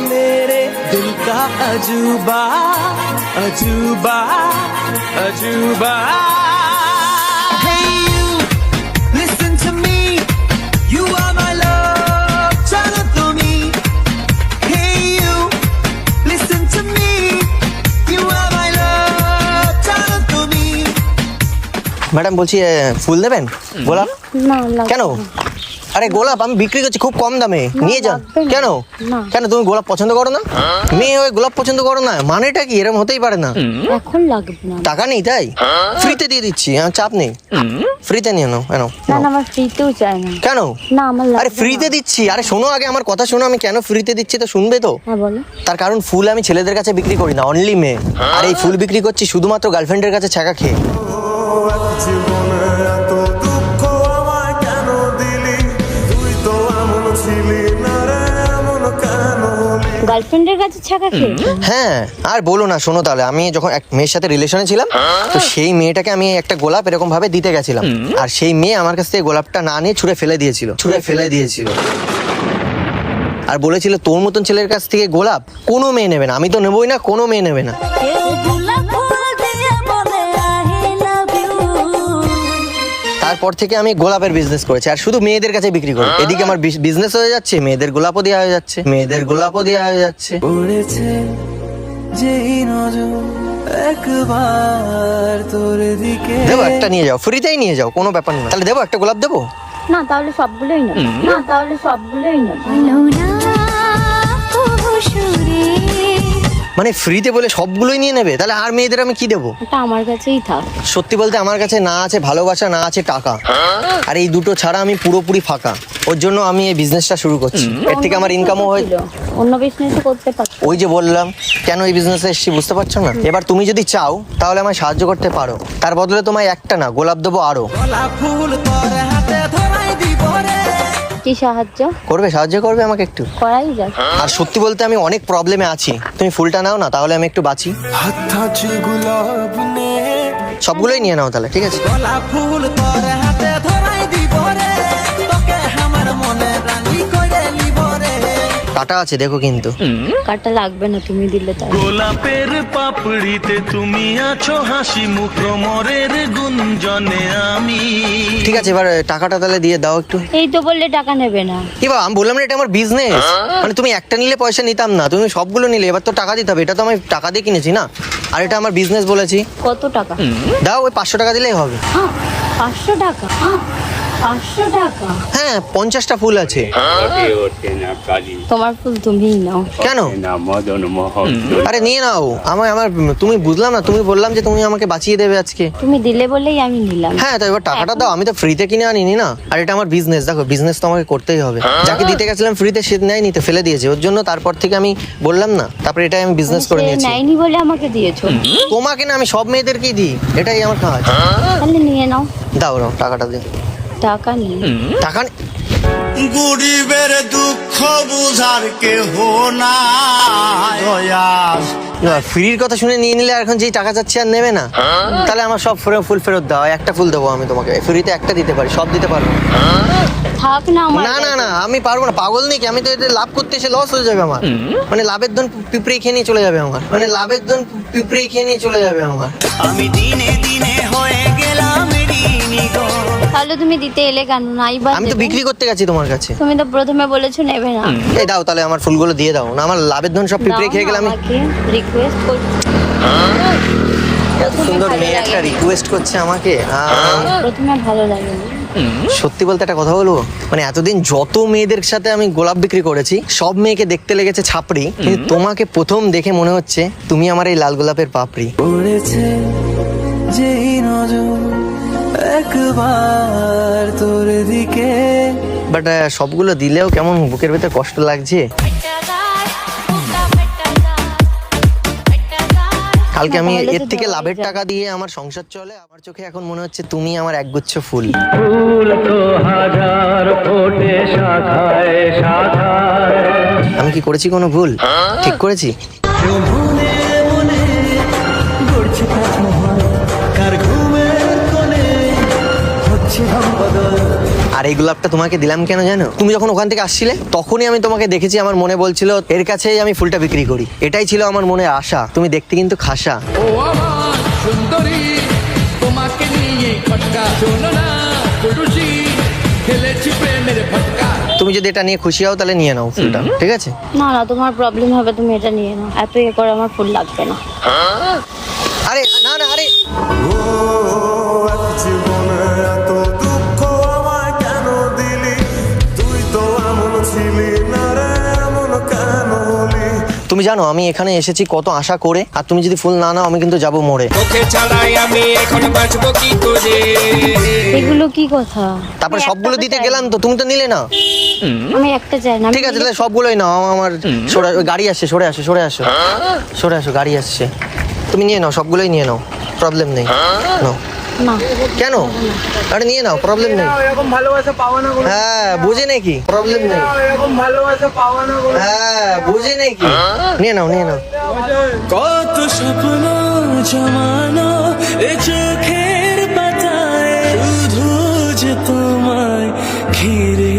मेरे दिल का अजूबा अजूबा अजूबा Hey you, listen to me, you are my love, chalo tumi. Hey you, listen to me, you are my love, chalo tumi. Madam বলছি ফুল দেবেন গোলাপ? না লাগবে কেন? আরে গোলাপ আমি বিক্রি করছি খুব কম দামে, নিয়ে যান। লাগবে না। কেন? না। কেন তুমি গোলাপ পছন্দ করো না? মেয়ে হয়ে গোলাপ পছন্দ করো না, মানেটা কি? এরকম হতেই পারে না। এখন লাগবে না। টাকা নেই তাই ফ্রিতে দিয়ে দিচ্ছি, আমার চাপ নেই, ফ্রিতে নিয়ে নাও। কেন? না না, আমার ফ্রিতেও চাই না। কেন? না আমার আরে লাগবে ফ্রিতে না। দিচ্ছি। আরে শোনো আগে আমার কথা শোনো, আমি কেন ফ্রিতে দিচ্ছি তো শুনবে তো। হ্যাঁ বলো। তার কারণ ফুল আমি ছেলেদের কাছে বিক্রি করি না, অনলি মেয়ে। আর এই ফুল বিক্রি করছি শুধুমাত্র গার্লফ্রেন্ডের কাছে ছ্যাঁকা খেয়ে। জীবনে এত দুঃখ আমায় কেন দিলি, তুই তো এমন ছিলি না রে, এমন কেন হলি? গার্লফ্রেন্ডের কাছে ছাকা খেয়ে? হ্যাঁ আর বলো না, শোনো তাহলে। আমি যখন এক মেয়ের সাথে রিলেশনে ছিলাম, তো সেই মেয়েটাকে আমি একটা গোলাপ এরকম ভাবে দিতে গেছিলাম, আর সেই মেয়ে আমার কাছ থেকে গোলাপটা না নিয়ে ছুঁড়ে ফেলে দিয়েছিল। আর বলেছিল তোর মতন ছেলের কাছ থেকে গোলাপ কোনো মেয়ে নেবে না। আমি তো নেবই না, কোনো মেয়ে নেবে না। তারপর থেকে আমি গোলাপের বিজনেস করেছি, আর শুধু মেয়েদের কাছে বিক্রি করি। এদিকে আমার বিজনেস হয়ে যাচ্ছে, মেয়েদের গোলাপও দেওয়া হয়ে যাচ্ছে। পড়েছে যেই নজর একবার তোর দিকে। দেবো একটা, নিয়ে যাও, ফ্রিতেই নিয়ে যাও, কোনো ব্যাপার না। তাহলে দেবো একটা গোলাপ দেবো? না তাহলে সবগুলোই না। মানে ফ্রিতে বলে সবগুলোই নিয়ে নেবে? তাহলে আর মেয়েদের আমি কি দেবো? এটা আমার কাছেই থাক। সত্যি বলতে আমার কাছে না আছে ভালোবাসা, না আছে টাকা, আর এই দুটো ছাড়া আমি পুরোপুরি ফাঁকা। ওর জন্য আমি এই বিজনেসটা শুরু করছি। এর থেকে আমার ইনকামও হয়। অন্য বিজনেস করতে পারতো। ওই যে বললাম কেন এই বিজনেসে এসেছি, বুঝতে পারছো না? এবার তুমি যদি চাও তাহলে আমায় সাহায্য করতে পারো, তার বদলে তোমায় একটা না গোলাপ দেবো আরো। গোলাপ ফুল তোর হাতে ধরাই দিব রে। কি সাহায্য সাহায্য করবে আমাকে একটু? করাই যাক। আর সত্যি বলতে আমি অনেক প্রবলেমে আছি, তুমি ফুলটা নাও না, তাহলে আমি একটু বাঁচি। হাত আছে গোলাপ নে, সবগুলোই নিয়ে নাও তাহলে, ঠিক আছে? গোলাপ ফুল তোর হাতে ধরাই দিব রে, তোকে আমার মনে রানী করে নিব রে। কাটা আছে দেখো কিন্তু। কাটা লাগবে না, তুমি দিলে তাই। গোলাপের পাপড়িতে তুমি আছো হাসি মুখ, মরের গুঞ্জনে আমি। ঠিক আছে এবার টাকাটা তাহলে দিয়ে দাও একটু। এই তো বললে টাকা নেবে না। কি বা, আমি বললাম না এটা আমার বিজনেস। মানে তুমি একটা নিলে পয়সা নিতাম না, তুমি সবগুলো নিলে, এবার তো টাকা দিতে হবে। এটা তো আমি টাকা দিয়ে কিনেছি না, আর এটা আমার বিজনেস বলেছি। কত টাকা? দাও ওই 500 টাকা দিলেই হবে। 500 টাকা? 500 টাকা? হ্যাঁ 50টা ফুল আছে। তোমার ফুল তুমিই নাও। কেন? আরে নিয়ে নাও। আমার তুমি বুঝলাম না, তুমি বললাম যে তুমি আমাকে বাঁচিয়ে দেবে আজকে। তুমি দিলে বলেই আমি নিলাম। হ্যাঁ তো এবার টাকাটা দাও, আমি তো ফ্রিতে কিনে আনিনি না। আর এটা আমার বিজনেস, দেখো বিজনেস তো আমাকে করতেই হবে। যাকে দিতে গেছিলাম ফ্রিতে সে নেয়নি, তো ফেলে দিয়েছে। ওর জন্য তারপর থেকে আমি বললাম না, তারপরে এটাই আমি বিজনেস করে সে নিয়েছি। নাইনি বলে আমাকে দিয়েছো। তোমাকে না, আমি সব মেয়েদেরকেই দিই, এটাই আমার কাজ। তাহলে নিয়ে নাও। দাও নাও টাকাটা দিও। টাকা নেই। টাকা গরিবের দুঃখ বুঝার কেহ নাই, দয়াল ফ্রির কথা শুনে নিয়ে নিলে, আর এখন যেই টাকা চাচ্ছি আর নেবে না, তাহলে আমার সব ফুল ফেরত দাও। একটা ফুল দেবো আমি তোমাকে, ফ্রিতে একটা দিতে পারি, সব দিতে পারবো না। থাক না আমার। না না না, আমি পারবো না, পাগল নাকি? আমি তো এতে লাভ করতে এসে লস হয়ে যাবে আমার। মানে লাভের ধন পিঁপড়ে খেয়ে নিয়ে চলে যাবে আমার। আমি দিনে দিনে হয়ে গেলাম ঋণী গো। তাহলে তুমি দিতে এলে কেন? নাই বা আমি তো বিক্রি করতে গেছি তোমার কাছে। তুমি তো প্রথমে বলেছো নেবে না। এই দাও তাহলে, আমার ফুলগুলো দিয়ে দাও না, আমার লাভের ধন সব পিঁপড়ে খেয়ে গেলাম। রিকোয়েস্ট করছি। সুন্দর মেয়ে একটা রিকোয়েস্ট করছে আমাকে। প্রথমে ভালো লাগে। সত্যি বলতে একটা কথা বলবো, মানে এতদিন যত মেয়েদের সাথে আমি গোলাপ বিক্রি করেছি, সব মেয়েকে দেখতে লেগেছে ছাপড়ি, কিন্তু তোমাকে প্রথম দেখে মনে হচ্ছে তুমি আমার এই লাল গোলাপের পাপড়ি। পড়েছে যেই নজর একবার তোর দিকে। বাট সবগুলো দিলেও কেমন বুকের ভেতর কষ্ট লাগছে। কালকে আমি এর থেকে লাভের টাকা দিয়ে আমার সংসার চলে, আমার চোখে এখন মনে হচ্ছে তুমি আমার একগুচ্ছ ফুল। ফুল তো হাজার ফোটে শাখায় শাখায়। আমি কি করেছি কোনো ভুল? ঠিক করেছি? মনে মনে গড়ছে তাজমহল, কার ঘুমের কোণে হচ্ছে বদল। আর এই গোলাপটা তোমাকে দিলাম কেন জানো? তুমি যখন ওখান থেকে আসছিলে তখনই আমি তোমাকে দেখেছি, আমার মনে বলছিল এর কাছেই আমি ফুলটা বিক্রি করি। এটাই ছিল আমার মনে আশা। তুমি দেখতে কিন্তু খাসা। ও আমার সুন্দরী, তোমাকে নিয়ে খটকা, শোনো না পুরুষি, খেলেছি প্রেমের ফটকা। তুমি যদি এটা নিয়ে খুশি হও তাহলে নিয়ে নাও ফুলটা, ঠিক আছে? না না, তোমার প্রবলেম হবে, তুমি এটা নিয়ে নাও। এত ইয়ে করে আমার ফুল লাগবে না। আরে না না, আরে ও এক জীবনে এত দুঃখ আমায় কেন দিলি, তুই তো এমন ছিলি না রে, এমন কেন হলি। তুমি জানো আমি এখানে এসেছি কত আশা করে, আর তুমি যদি ফুল না নাও আমি কিন্তু যাবো মরে। তোকে ছাড়াই আমি এখন বাঁচবো কি করে? এগুলো কি কথা? তারপরে আমি সবগুলো একটা দিতে চাই। গেলাম তো তুমি তো নিলে না। আমি একটা চাই না। ঠিক আছে তাহলে সবগুলোই নাও। আমার ওই গাড়ি আসছে, সরে আসো সরে আসো সরে আসো, গাড়ি আসছে। তুমি নিয়ে নাও, সবগুলোই নিয়ে নাও, প্রবলেম নেই। নাও। না, কেন? আরে নিয়ে নাও, প্রবলেম নেই। এরকম ভালোবাসা পাওয়া না কোনো, হ্যাঁ বুঝে নাকি, প্রবলেম নেই। এরকম ভালোবাসা পাওয়া না কোনো। হ্যাঁ বুঝে নাকি, নিয়ে নাও নিয়ে নাও। কত স্বপ্ন জমানো এ চোখের পাতায়, শুধু যে তোমায় ঘিরে